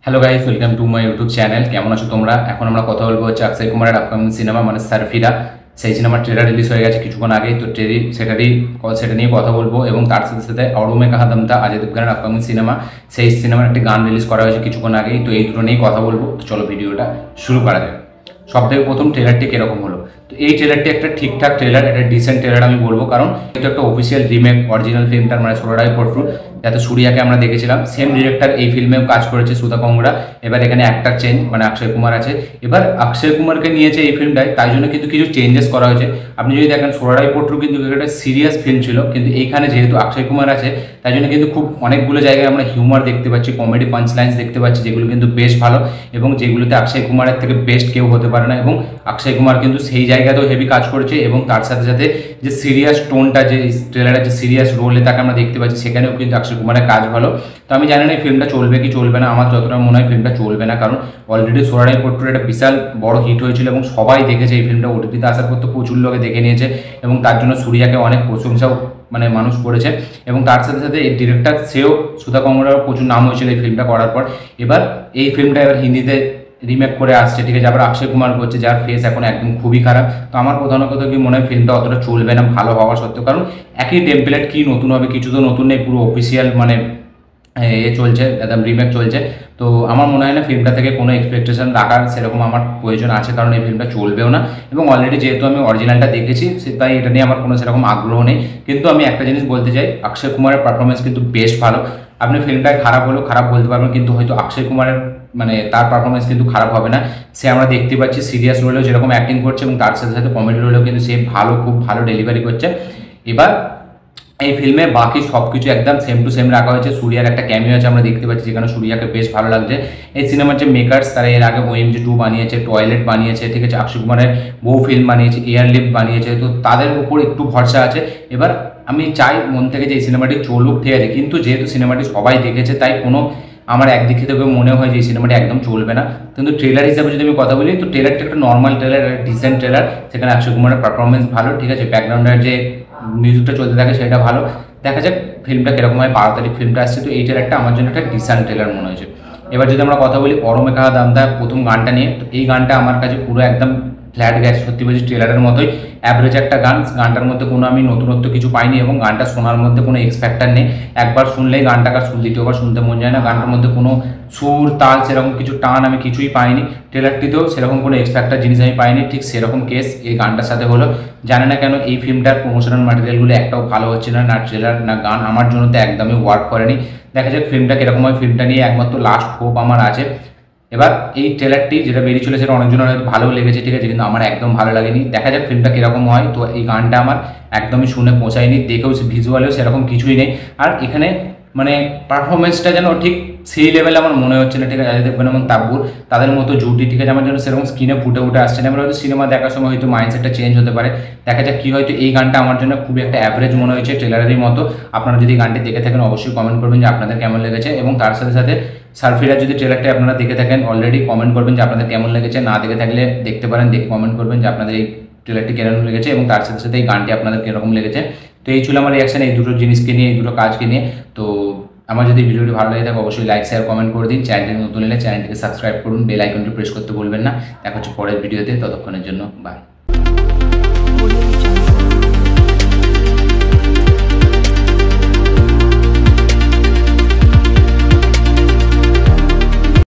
Hello guys, welcome to my YouTube channel. কেমন আছো তোমরা? এখন আমরা কথা বলবো হচ্ছে অক্ষয় কুমারের আপকামিং সিনেমা মানে সারফিরা। সেই সিনেমার ট্রেলার রিলিজ হয়ে গেছে কিছুক্ষণ আগেই, তো সেটা নিয়ে কথা বলবো। এবং তার সাথে সাথে অরুমে কাহা দমতা, অজয় দেবগানের আপকামিং সিনেমা, সেই সিনেমার একটি গান রিলিজ করা হয়েছে কিছুক্ষণ আগেই। তো এই দুটো নিয়েই কথা বলবো। তো চলো ভিডিওটা শুরু করা যাক। সব থেকে প্রথম ট্রেলারটি কীরকম হলো? তো এই ট্রেলারটি একটা ঠিকঠাক ট্রেলার, একটা ডিসেন্ট ট্রেলার আমি বলবো, কারণ এটা একটা অফিসিয়াল রিমেক অরিজিনাল ফিল্মটার, মানে সোরারাই পট্টু, যাতে সূর্যাকে আমরা দেখেছিলাম। সেম ডিরেক্টর এই ফিল্মেও কাজ করেছে, সুধা কংগড়া। এবার এখানে অ্যাক্টর চেঞ্জ, মানে অক্ষয় কুমার আছে। এবার অক্ষয় কুমারকে নিয়েছে এই ফিল্মটায়, তাই জন্য কিন্তু কিছু চেঞ্জেস করা হয়েছে। আপনি যদি দেখেন সোরারাই পট্টু কিন্তু একটা সিরিয়াস ফিল্ম ছিল, কিন্তু এইখানে যেহেতু অক্ষয় কুমার আছে তাই জন্য কিন্তু খুব অনেকগুলো জায়গায় আমরা হিউমার দেখতে পাচ্ছি, কমেডি পাঞ্চ লাইন্স দেখতে পাচ্ছি, যেগুলো কিন্তু বেশ ভালো এবং যেগুলোতে অক্ষয় কুমারের থেকে বেস্ট কেউ হতে পারে না। এবং অক্ষয় কুমার কিন্তু সেই জায়গাতেও হেভি কাজ করেছে, এবং তার সাথে সাথে যে সিরিয়াস টোনটা, যে ট্রেলারের যে সিরিয়াস রোলে তাকে আমরা দেখতে পাচ্ছি, সেখানেও কিন্তু অক্ষয় কুমারের কাজ ভালো। তো আমি জানি না এই ফিল্মটা চলবে কি চলবে না, আমার যতটা মনে হয় ফিল্মটা চলবে না, কারণ অলরেডি সোরারাই পট্টুর একটা বিশাল বড় হিট হয়েছিল এবং সবাই দেখেছে এই ফিল্মটা। ওটিটিতে আসার পর তো প্রচুর লোকে দেখে নিয়েছে এবং তার জন্য সূর্যাকে অনেক প্রশংসাও মানে মানুষ করেছে। এবং তার সাথে সাথে এই ডিরেক্টর সেও সুধা কংগড়ার প্রচুর নাম হয়েছিল এই ফিল্মটা করার পর। এবার এই ফিল্মটা এবার হিন্দিতে রিমেক করে আসছে, ঠিক আছে, আবার অক্ষয় কুমার করছে, যার ফেস এখন একদম খুবই খারাপ। তো আমার প্রধানত কথা কি মনে হয়, ফিল্মটা অতটা চলবে না ভালো হওয়া সত্ত্বেও, কারণ একই টেমপ্লেট, কি নতুন হবে? কিছু তো নতুন নেই, পুরো অফিসিয়াল মানে চলছে, একদম রিমেক চলছে। তো আমার মনে হয় না ফিল্মটা থেকে কোনো এক্সপেকটেশন রাখার সেরকম আমার প্রয়োজন আছে, কারণ এই ফিল্মটা চলবেও না। এবং অলরেডি যেহেতু আমি অরিজিনালটা দেখেছি, তাই এটা নিয়ে আমার কোনো সেরকম আগ্রহ নেই। কিন্তু আমি একটা জিনিস বলতে চাই, অক্ষয় কুমারের পারফরমেন্স কিন্তু বেশ ভালো। আপনি ফিল্মটা খারাপ হলেও খারাপ বলতে পারবেন, কিন্তু হয়তো অক্ষয় কুমারের মানে তার পারফরমেন্স কিন্তু খারাপ হবে না। সে আমরা দেখতে পাচ্ছি সিরিয়াস রোলেও যেরকম অ্যাক্টিং করছে, এবং তার সাথে সাথে কমেডি রোলেও কিন্তু সে ভালো, খুব ভালো ডেলিভারি করছে। এবার এই ফিল্মে বাকি সব কিছু একদম সেম টু সেম রাখা হয়েছে। সূর্যার একটা ক্যামিও আছে আমরা দেখতে পাচ্ছি, যেখানে সূর্যাকে বেশ ভালো লাগছে। এই সিনেমার যে মেকার্স, তারা এর আগে OMG 2 বানিয়েছে, টয়লেট বানিয়েছে, ঠিক আছে, অক্ষয় কুমারের বহু ফিল্ম বানিয়েছে, এয়ারলিফট বানিয়েছে। তো তাদের উপর একটু ভরসা আছে। এবার আমি চাই মন থেকে যে এই সিনেমাটি চলুক, ঠিক আছে, কিন্তু যেহেতু সিনেমাটি সবাই দেখেছে, তাই কোনো আমার একদিক থেকে মনে হয় যে এই সিনেমাটি একদম চলবে না। কিন্তু ট্রেলার হিসাবে যদি আমি কথা বলি, তো ট্রেলারটা একটা নর্মাল ট্রেলার, ডিসেন্ট ট্রেলার। সেখানে অক্ষয় কুমারের পারফরমেন্স ভালো, ঠিক আছে, ব্যাকগ্রাউন্ডের যে মিউজিকটা চলতে থাকে সেটা ভালো। দেখা যাক ফিল্মটা কীরকম হয়। 12 তারিখ ফিল্মটা আসছে, তো এই ট্রেলারটা আমার জন্য একটা ডিসেন্ট ট্রেলার মনে হয়েছে। এবার যদি আমরা কথা বলি অরমে কাহা দামদা প্রথম গানটা নিয়ে, তো এই গানটা আমার কাছে পুরো একদম ফ্ল্যাট গেছে, সত্যি বলছি, ট্রেলারের মতোই অ্যাভারেজ একটা গান। গানটার মধ্যে কোনো আমি নতুনত্ব কিছু পাইনি, এবং গানটা শোনার মধ্যে কোনো এক্সপেক্টার নেই। একবার শুনলেই গানটাকে শুন, দ্বিতীয়বার শুনতে মন যায় না। গানটার মধ্যে কোনো সুর তাল সেরকম কিছু টান আমি কিছুই পাইনি। ট্রেলারটিতেও সেরকম কোনো এক্সপেক্টার জিনিস আমি পাইনি। ঠিক সেরকম কেস এই গানটার সাথে হলো। জানি না কেন এই ফিল্মটার প্রমোশনাল ম্যাটেরিয়ালগুলো একটাও ভালো হচ্ছে না, না ট্রেলার না গান আমার জন্য তো একদমই ওয়ার্ক করেনি। দেখা যাক ফিল্মটা কীরকম হয়। ফিল্মটা নিয়ে একমাত্র লাস্ট হোপ আমার আছে। এবার এই ট্রেলারটি যেটা বেরিয়েছিল সেটা অনেকজনের হয়তো ভালো লেগেছে, ঠিক আছে, কিন্তু আমার একদম ভালো লাগেনি। দেখা যাক ফিল্মটা কীরকম হয়। তো এই গানটা আমার একদমই শুনে পৌঁছায়নি, দেখেও ভিজুয়ালেও সেরকম কিছুই নেই। আর এখানে মানে পারফরমেন্সটা যেন ঠিক সেই লেভেলে আমার মনে হচ্ছে না, ঠিক আছে। অজয় দেবগন এবং তাব্বুর তাদের মতো জুটি, ঠিক আছে, আমার জন্য সেরকম স্ক্রিনে ফুটে উঠে আসছে না। আমরা হয়তো সিনেমা দেখার সময় হয়তো মাইন্ডসেটটা চেঞ্জ হতে পারে, দেখা যাক কী। হয়তো এই গানটা আমার জন্য খুবই একটা অ্যাভারেজ মনে হয়েছে, ট্রেলারেরই মতো। আপনারা যদি গানটি দেখে থাকেন অবশ্যই কমেন্ট করবেন যে আপনাদের কেমন লেগেছে, এবং তার সাথে সাথে সারফিরা যদি ট্রেলারটি আপনারা দেখে থাকেন অলরেডি কমেন্ট করবেন যে আপনাদের কেমন লেগেছে। না দেখে থাকলে দেখতে পারেন, দেখে কমেন্ট করবেন যে আপনাদের এই ট্রেলারটি কেমন লেগেছে, এবং তার সাথে সাথে এই গানটি আপনাদের কীরকম লেগেছে। তো এই ছিল আমার রিয়াকশন এই দুটো জিনিসকে নিয়ে, এই দুটো কাজকে নিয়ে। তো আমার যদি ভিডিওটি ভালো লাগে থাকে অবশ্যই লাইক শেয়ার কমেন্ট করে দিন। চ্যানেলটি নতুন হলে চ্যানেলটিকে সাবস্ক্রাইব করুন, বেল আইকনটি প্রেস করতে ভুলবেন না। দেখা হচ্ছে পরের ভিডিওতে, ততক্ষণের জন্য বাই।